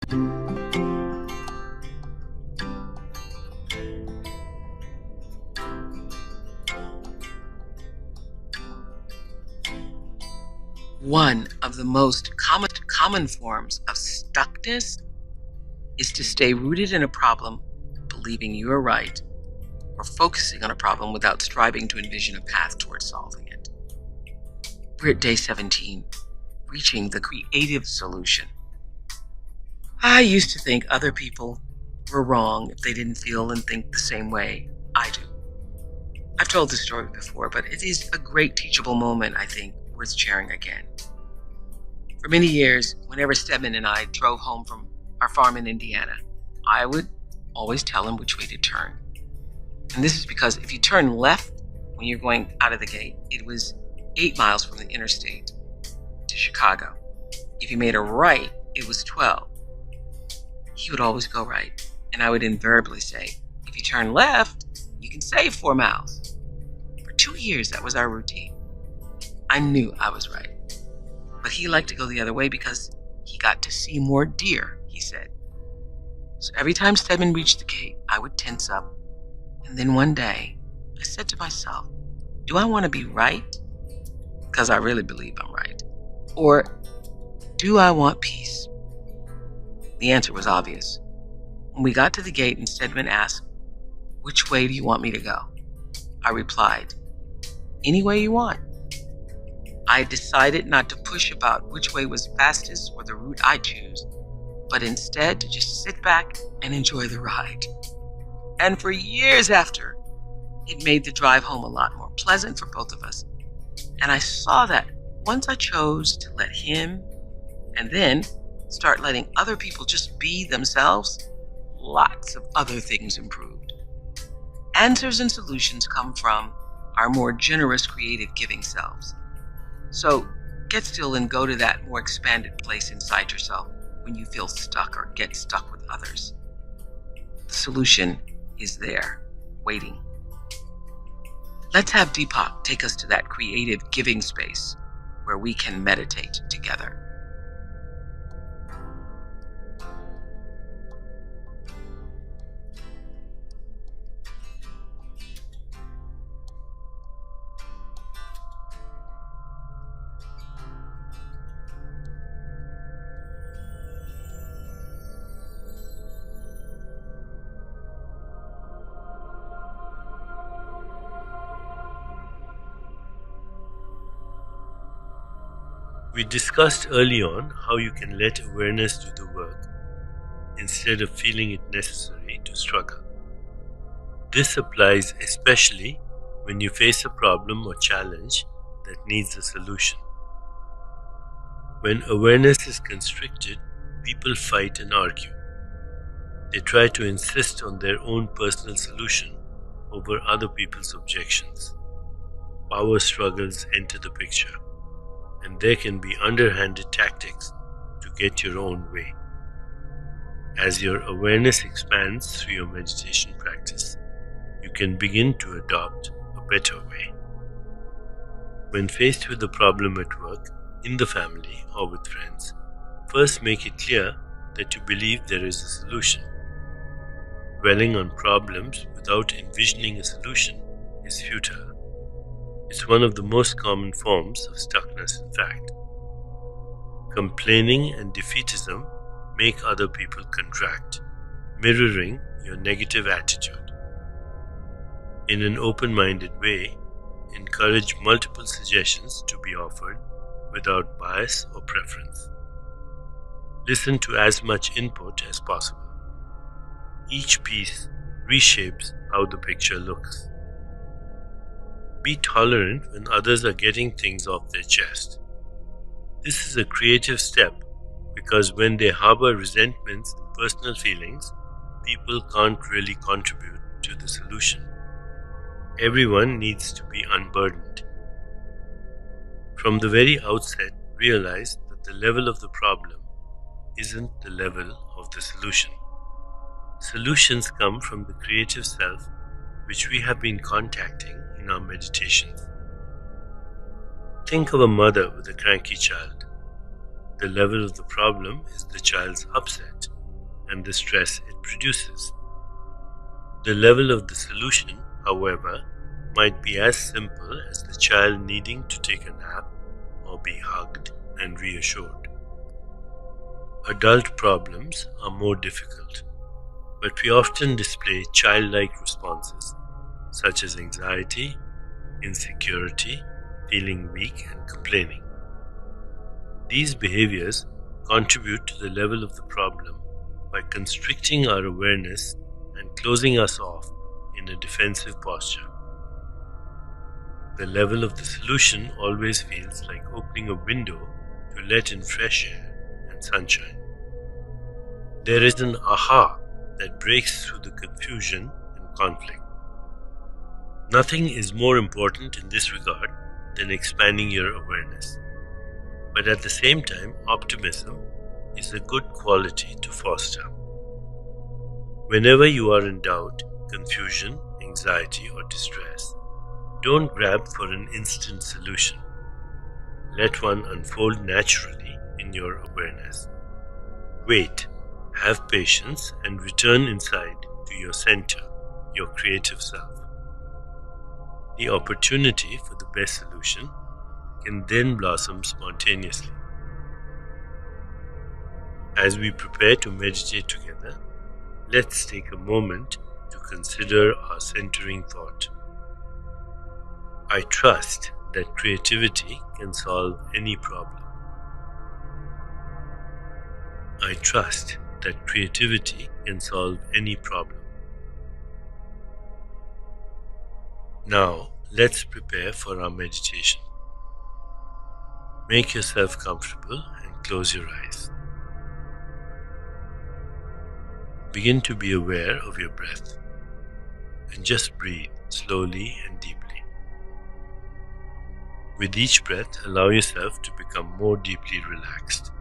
One of the most common forms of stuckness is to stay rooted in a problem, believing you are right, or focusing on a problem without striving to envision a path towards solving it. We're at day 17, reaching the creative solution. I used to think other people were wrong if they didn't feel and think the same way I do. I've told this story before, but it is a great teachable moment, I think, worth sharing again. For many years, whenever Stedman and I drove home from our farm in Indiana, I would always tell him which way to turn. And this is because if you turn left when you're going out of the gate, it was 8 miles from the interstate to Chicago. If you made a right, it was 12. He would always go right, and I would invariably say, if you turn left, you can save 4 miles. For 2 years, that was our routine. I knew I was right. But he liked to go the other way because he got to see more deer, he said. So every time Stedman reached the gate, I would tense up. And then one day, I said to myself, do I want to be right? Because I really believe I'm right. Or do I want peace? The answer was obvious. When we got to the gate and Stedman asked, which way do you want me to go? I replied, any way you want. I decided not to push about which way was fastest or the route I choose, but instead to just sit back and enjoy the ride. And for years after, it made the drive home a lot more pleasant for both of us. And I saw that once I chose to let him and then start letting other people just be themselves, lots of other things improved. Answers and solutions come from our more generous, creative, giving selves. So get still and go to that more expanded place inside yourself when you feel stuck or get stuck with others. The solution is there, waiting. Let's have Deepak take us to that creative giving space where we can meditate together. We discussed early on how you can let awareness do the work instead of feeling it necessary to struggle. This applies especially when you face a problem or challenge that needs a solution. When awareness is constricted, people fight and argue. They try to insist on their own personal solution over other people's objections. Power struggles enter the picture, and there can be underhanded tactics to get your own way. As your awareness expands through your meditation practice, you can begin to adopt a better way. When faced with a problem at work, in the family, or with friends, first make it clear that you believe there is a solution. Dwelling on problems without envisioning a solution is futile. It's one of the most common forms of stuckness, in fact. Complaining and defeatism make other people contract, mirroring your negative attitude. In an open-minded way, encourage multiple suggestions to be offered without bias or preference. Listen to as much input as possible. Each piece reshapes how the picture looks. Be tolerant when others are getting things off their chest. This is a creative step because when they harbor resentments and personal feelings, people can't really contribute to the solution. Everyone needs to be unburdened. From the very outset, realize that the level of the problem isn't the level of the solution. Solutions come from the creative self which we have been contacting in our meditations. Think of a mother with a cranky child. The level of the problem is the child's upset. and the stress it produces. The level of the solution, however, might be as simple as the child needing to take a nap or be hugged and reassured. Adult problems are more difficult, but we often display childlike responses such as anxiety, insecurity, feeling weak, and complaining. These behaviors contribute to the level of the problem by constricting our awareness and closing us off in a defensive posture. The level of the solution always feels like opening a window to let in fresh air and sunshine. There is an aha that breaks through the confusion and conflict. Nothing is more important in this regard than expanding your awareness. But at the same time, optimism is a good quality to foster. Whenever you are in doubt, confusion, anxiety, or distress, don't grab for an instant solution. Let one unfold naturally in your awareness. Wait, have patience, and return inside to your center, your creative self. The opportunity for the best solution can then blossom spontaneously. As we prepare to meditate together, let's take a moment to consider our centering thought. I trust that creativity can solve any problem. I trust that creativity can solve any problem. Now, let's prepare for our meditation. Make yourself comfortable and close your eyes. Begin to be aware of your breath and just breathe slowly and deeply. With each breath, allow yourself to become more deeply relaxed.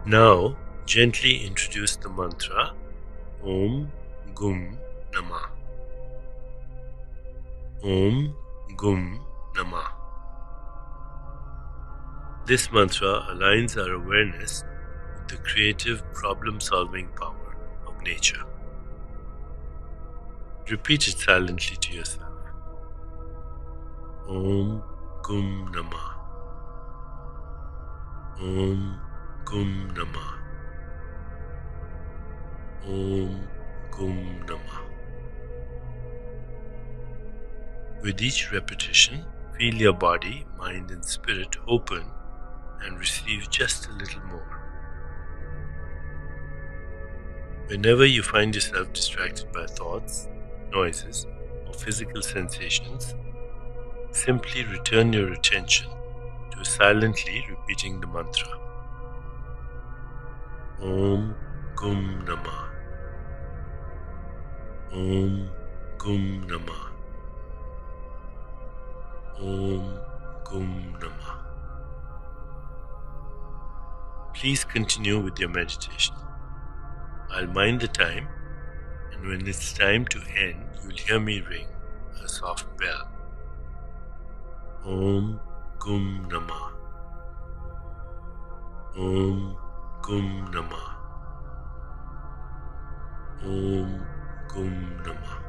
Now, gently introduce the mantra Om Gum Namah. Om Gum Namah. This mantra aligns our awareness with the creative problem-solving power of nature. Repeat it silently to yourself. Om Gum Namah. Om Gum Namah. Om Gum Namah. With each repetition, feel your body, mind, and spirit open and receive just a little more. Whenever you find yourself distracted by thoughts, noises, or physical sensations, simply return your attention to silently repeating the mantra. Om Gum Namah. Om Gum Namah. Om Gum Namah. Please continue with your meditation. I'll mind the time, and when it's time to end, you'll hear me ring a soft bell. Om Gum Namah. Om Gum Namah. Om Gum Namah.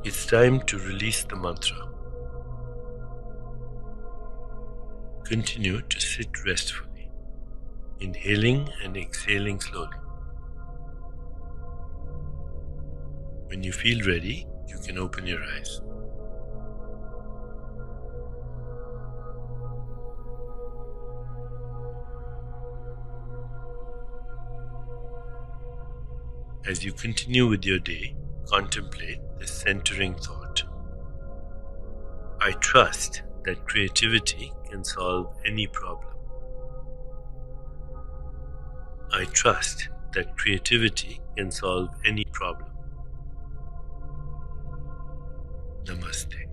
It's time to release the mantra. Continue to sit restfully, inhaling and exhaling slowly. When you feel ready, you can open your eyes. As you continue with your day, contemplate this centering thought. I trust that creativity can solve any problem. I trust that creativity can solve any problem. Namaste.